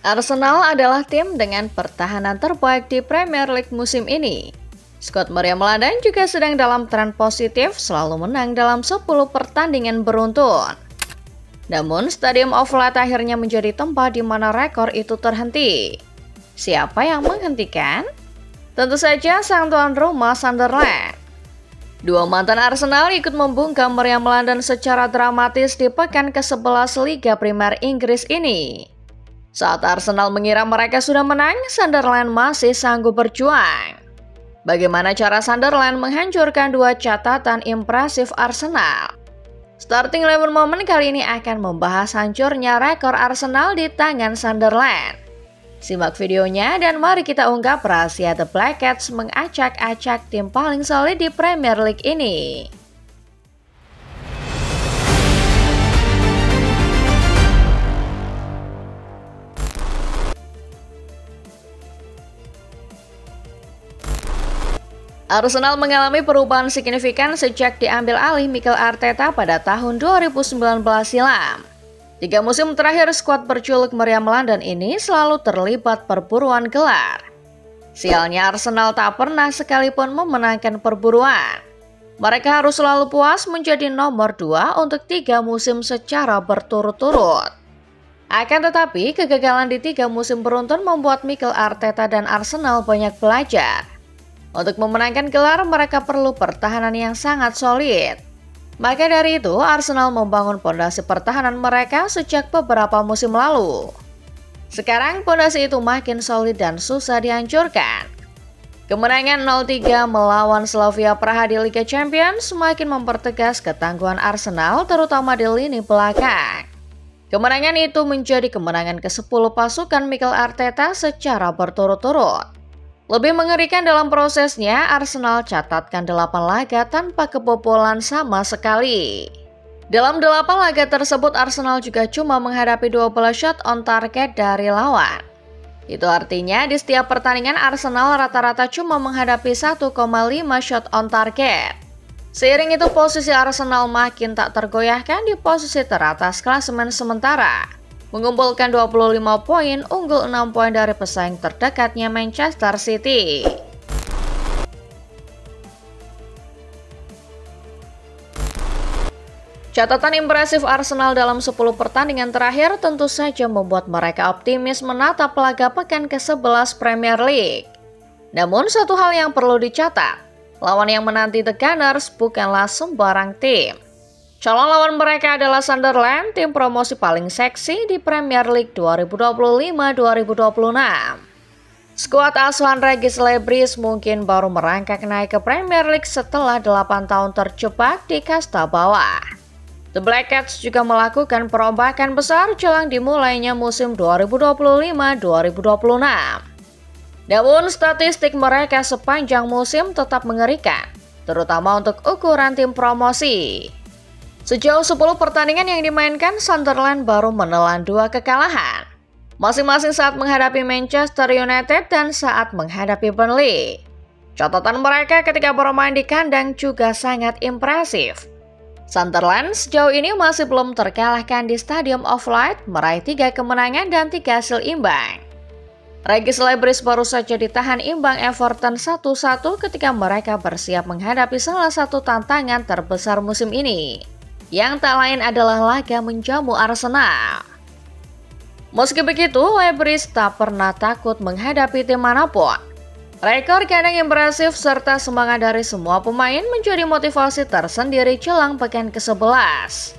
Arsenal adalah tim dengan pertahanan terbaik di Premier League musim ini. Skuad Meriam London juga sedang dalam tren positif, selalu menang dalam 10 pertandingan beruntun. Namun, Stadium of Light akhirnya menjadi tempat di mana rekor itu terhenti. Siapa yang menghentikan? Tentu saja sang tuan rumah Sunderland. Dua mantan Arsenal ikut membungkam Meriam London secara dramatis di pekan ke-11 Liga Primer Inggris ini. Saat Arsenal mengira mereka sudah menang, Sunderland masih sanggup berjuang. Bagaimana cara Sunderland menghancurkan dua catatan impresif Arsenal? Starting 11 Moment kali ini akan membahas hancurnya rekor Arsenal di tangan Sunderland. Simak videonya dan mari kita ungkap rahasia The Black Cats mengacak-acak tim paling solid di Premier League ini. Arsenal mengalami perubahan signifikan sejak diambil alih Mikel Arteta pada tahun 2019 silam. 3 musim terakhir skuad berjuluk Meriam London ini selalu terlibat perburuan gelar. Sialnya Arsenal tak pernah sekalipun memenangkan perburuan. Mereka harus selalu puas menjadi nomor 2 untuk 3 musim secara berturut-turut. Akan tetapi, kegagalan di 3 musim beruntun membuat Mikel Arteta dan Arsenal banyak belajar. Untuk memenangkan gelar, mereka perlu pertahanan yang sangat solid. Maka dari itu, Arsenal membangun pondasi pertahanan mereka sejak beberapa musim lalu. Sekarang, pondasi itu makin solid dan susah dihancurkan. Kemenangan 0-3 melawan Slavia Praha di Liga Champions semakin mempertegas ketangguhan Arsenal, terutama di lini belakang. Kemenangan itu menjadi kemenangan ke-10 pasukan Mikel Arteta secara berturut-turut. Lebih mengerikan dalam prosesnya, Arsenal catatkan 8 laga tanpa kebobolan sama sekali. Dalam 8 laga tersebut, Arsenal juga cuma menghadapi 12 shot on target dari lawan. Itu artinya di setiap pertandingan Arsenal rata-rata cuma menghadapi 1,5 shot on target. Seiring itu posisi Arsenal makin tak tergoyahkan di posisi teratas klasemen sementara. Mengumpulkan 25 poin, unggul 6 poin dari pesaing terdekatnya Manchester City. Catatan impresif Arsenal dalam 10 pertandingan terakhir tentu saja membuat mereka optimis menatap laga pekan ke-11 Premier League. Namun satu hal yang perlu dicatat, lawan yang menanti The Gunners bukanlah sembarang tim. Calon lawan mereka adalah Sunderland, tim promosi paling seksi di Premier League 2025-2026. Skuad asuhan Regis Lebris mungkin baru merangkak naik ke Premier League setelah 8 tahun terjebak di kasta bawah. The Black Cats juga melakukan perombakan besar jelang dimulainya musim 2025-2026. Namun statistik mereka sepanjang musim tetap mengerikan, terutama untuk ukuran tim promosi. Sejauh 10 pertandingan yang dimainkan, Sunderland baru menelan 2 kekalahan. Masing-masing saat menghadapi Manchester United dan saat menghadapi Burnley. Catatan mereka ketika bermain di kandang juga sangat impresif. Sunderland sejauh ini masih belum terkalahkan di Stadium of Light, meraih 3 kemenangan dan 3 hasil imbang. Regis Lebris baru saja ditahan imbang Everton 1-1 ketika mereka bersiap menghadapi salah satu tantangan terbesar musim ini, yang tak lain adalah laga menjamu Arsenal. Meski begitu, Lebris tak pernah takut menghadapi tim manapun. Rekor kandang impresif serta semangat dari semua pemain menjadi motivasi tersendiri jelang pekan ke-11.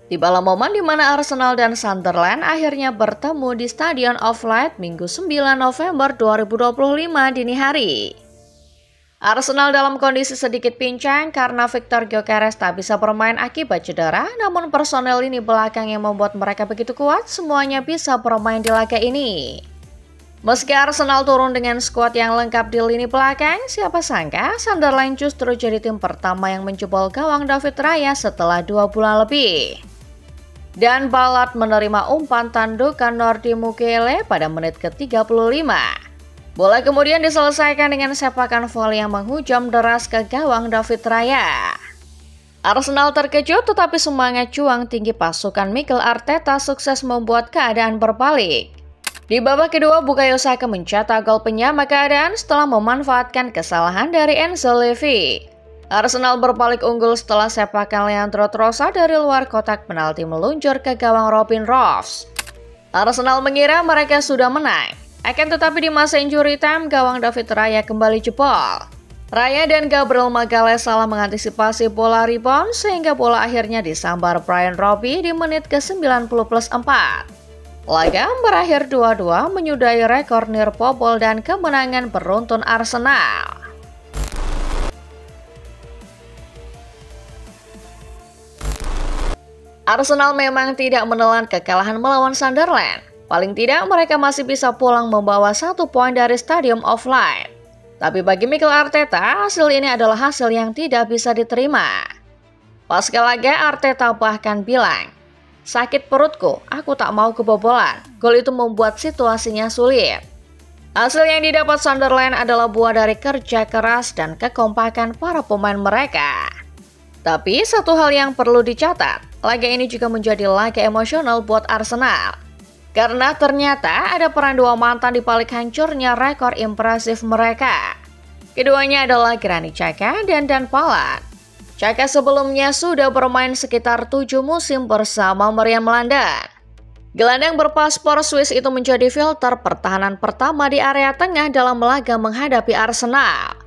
Tibalah momen di mana Arsenal dan Sunderland akhirnya bertemu di Stadium of Light Minggu 9 November 2025 dini hari. Arsenal dalam kondisi sedikit pincang karena Victor Gyökeres tak bisa bermain akibat cedera, namun personel lini belakang yang membuat mereka begitu kuat semuanya bisa bermain di laga ini. Meski Arsenal turun dengan skuad yang lengkap di lini belakang, siapa sangka Sunderland justru jadi tim pertama yang menjebol gawang David Raya setelah 2 bulan lebih. Dan Ballard menerima umpan tandukan Nordi Mukiele pada menit ke-35. Bola kemudian diselesaikan dengan sepakan voli yang menghujam deras ke gawang David Raya. Arsenal terkejut tetapi semangat juang tinggi pasukan Mikel Arteta sukses membuat keadaan berbalik. Di babak kedua, Bukayo Saka mencetak gol penyama keadaan setelah memanfaatkan kesalahan dari Enzo Levy. Arsenal berbalik unggul setelah sepakan Leandro Trossard dari luar kotak penalti meluncur ke gawang Robin Ross. Arsenal mengira mereka sudah menang, akan tetapi di masa injury time gawang David Raya kembali jebol. Raya dan Gabriel Magalhaes salah mengantisipasi bola rebound sehingga bola akhirnya disambar Brian Robbie di menit ke-90+4. Laga berakhir 2-2 menyudahi rekor Nirpobol dan kemenangan beruntun Arsenal. Arsenal memang tidak menelan kekalahan melawan Sunderland. Paling tidak mereka masih bisa pulang membawa 1 poin dari Stadium of Light. Tapi bagi Mikel Arteta, hasil ini adalah hasil yang tidak bisa diterima. Pasca laga, Arteta bahkan bilang, "Sakit perutku, aku tak mau kebobolan. Gol itu membuat situasinya sulit." Hasil yang didapat Sunderland adalah buah dari kerja keras dan kekompakan para pemain mereka. Tapi satu hal yang perlu dicatat, laga ini juga menjadi laga emosional buat Arsenal. Karena ternyata ada peran dua mantan di balik hancurnya rekor impresif mereka. Keduanya adalah Granit Xhaka dan Dan Pollard. Xhaka sebelumnya sudah bermain sekitar 7 musim bersama Meriam London. Gelandang berpaspor Swiss itu menjadi filter pertahanan pertama di area tengah dalam laga menghadapi Arsenal.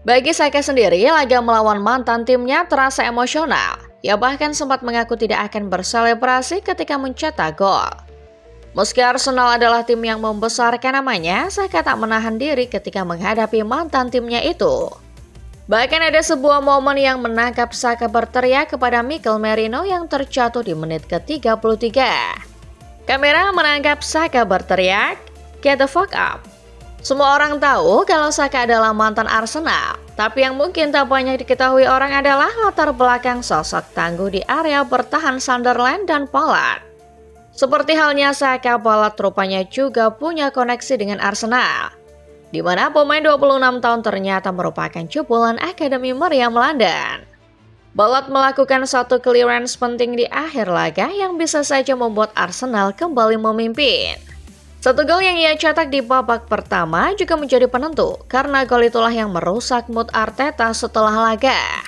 Bagi Xhaka sendiri, laga melawan mantan timnya terasa emosional. Ia bahkan sempat mengaku tidak akan berselebrasi ketika mencetak gol. Meski Arsenal adalah tim yang membesarkan namanya, Xhaka tak menahan diri ketika menghadapi mantan timnya itu. Bahkan ada sebuah momen yang menangkap Xhaka berteriak kepada Mikel Merino yang terjatuh di menit ke-33. Kamera menangkap Xhaka berteriak, "Get the fuck up." Semua orang tahu kalau Xhaka adalah mantan Arsenal, tapi yang mungkin tak banyak diketahui orang adalah latar belakang sosok tangguh di area bertahan Sunderland dan Pollard. Seperti halnya Xhaka, Pollard rupanya juga punya koneksi dengan Arsenal, di mana pemain 26 tahun ternyata merupakan jebolan Akademi Meriam London. Pollard melakukan satu clearance penting di akhir laga yang bisa saja membuat Arsenal kembali memimpin. Satu gol yang ia cetak di babak pertama juga menjadi penentu, karena gol itulah yang merusak mood Arteta setelah laga.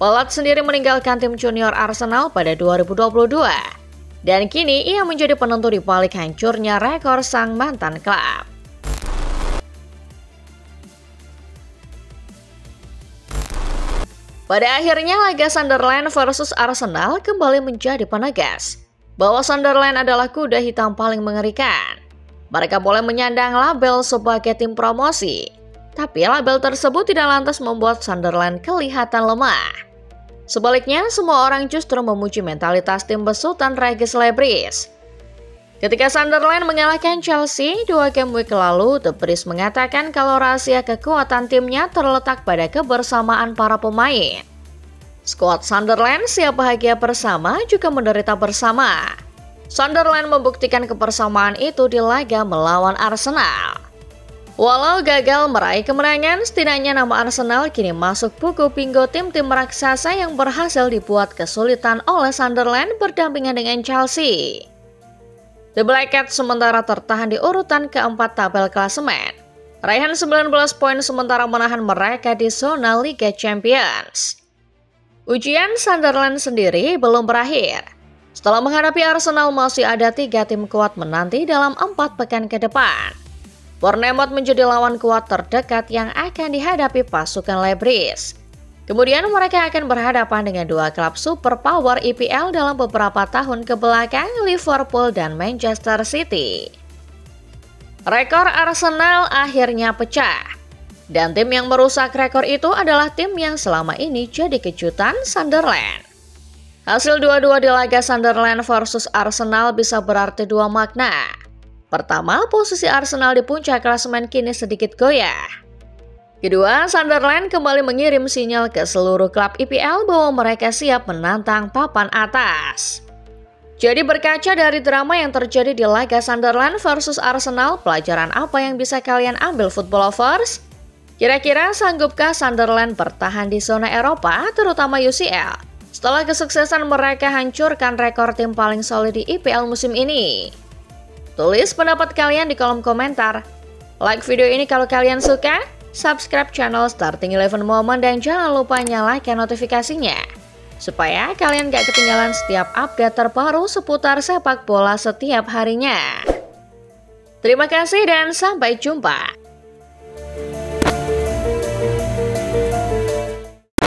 Pollard sendiri meninggalkan tim junior Arsenal pada 2022. Dan kini ia menjadi penentu di balik hancurnya rekor sang mantan klub. Pada akhirnya laga Sunderland versus Arsenal kembali menjadi penegas bahwa Sunderland adalah kuda hitam paling mengerikan. Mereka boleh menyandang label sebagai tim promosi, tapi label tersebut tidak lantas membuat Sunderland kelihatan lemah. Sebaliknya, semua orang justru memuji mentalitas tim besutan Regis Lebris. Ketika Sunderland mengalahkan Chelsea 2 game week lalu, The Priest mengatakan kalau rahasia kekuatan timnya terletak pada kebersamaan para pemain. Skuad Sunderland siap bahagia bersama juga menderita bersama. Sunderland membuktikan kebersamaan itu di laga melawan Arsenal. Walau gagal meraih kemenangan, setidaknya nama Arsenal kini masuk buku bingo tim-tim raksasa yang berhasil dibuat kesulitan oleh Sunderland berdampingan dengan Chelsea. The Black Cats sementara tertahan di urutan keempat tabel klasemen. Raihan 19 poin sementara menahan mereka di zona Liga Champions. Ujian Sunderland sendiri belum berakhir. Setelah menghadapi Arsenal, masih ada 3 tim kuat menanti dalam 4 pekan ke depan. Bournemouth menjadi lawan kuat terdekat yang akan dihadapi pasukan Lebris. Kemudian mereka akan berhadapan dengan 2 klub superpower EPL dalam beberapa tahun ke belakang, Liverpool dan Manchester City. Rekor Arsenal akhirnya pecah. Dan tim yang merusak rekor itu adalah tim yang selama ini jadi kejutan, Sunderland. Hasil 2-2 di laga Sunderland versus Arsenal bisa berarti 2 makna. Pertama, posisi Arsenal di puncak klasemen kini sedikit goyah. Kedua, Sunderland kembali mengirim sinyal ke seluruh klub EPL bahwa mereka siap menantang papan atas. Jadi berkaca dari drama yang terjadi di laga Sunderland versus Arsenal, pelajaran apa yang bisa kalian ambil football lovers? Kira-kira sanggupkah Sunderland bertahan di zona Eropa, terutama UCL? setelah kesuksesan mereka hancurkan rekor tim paling solid di IPL musim ini? Tulis pendapat kalian di kolom komentar. Like video ini kalau kalian suka, subscribe channel Starting 11 Moment dan jangan lupa nyalakan notifikasinya, supaya kalian gak ketinggalan setiap update terbaru seputar sepak bola setiap harinya. Terima kasih dan sampai jumpa.